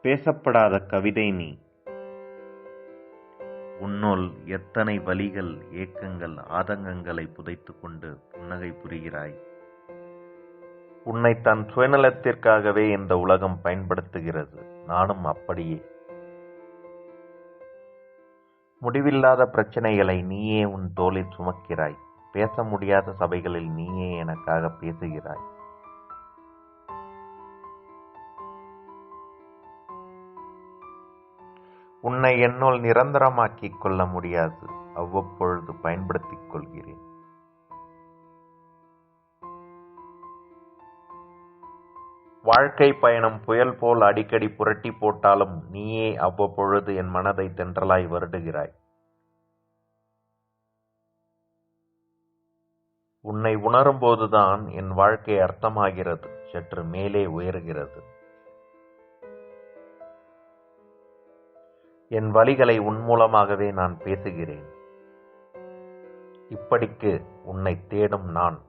பேசப்படாத கவிதை நீ. உன்னுள் எத்தனை வலிகள், ஏக்கங்கள், ஆதங்கங்களை புதைத்துக் கொண்டு புன்னகை புரிகிறாய். உன்னை தன் சுயநலத்திற்காகவே இந்த உலகம் பயன்படுத்துகிறது. நானும் அப்படியே. முடிவில்லாத பிரச்சனைகளை நீயே உன் தோளில் சுமக்கிறாய். பேச முடியாத சபைகளில் நீயே எனக்காக பேசுகிறாய். உன்னை என்னுள் நிரந்தரமாக்கிக் கொள்ள முடியாது. அவ்வப்பொழுது பயன்படுத்திக் கொள்கிறேன். வாழ்க்கை பயணம் புயல் போல் அடிக்கடி புரட்டி போட்டாலும் நீயே அவ்வப்பொழுது என் மனதை தென்றலாய் வருடுகிறாய். உன்னை உணரும்போதுதான் என் வாழ்க்கை அர்த்தமாகிறது, சற்று மேலே உயர்கிறது. என் வலிகளை உன் மூலமாகவே நான் பேசுகிறேன். இப்படிக்கு உன்னை தேடும் நான்.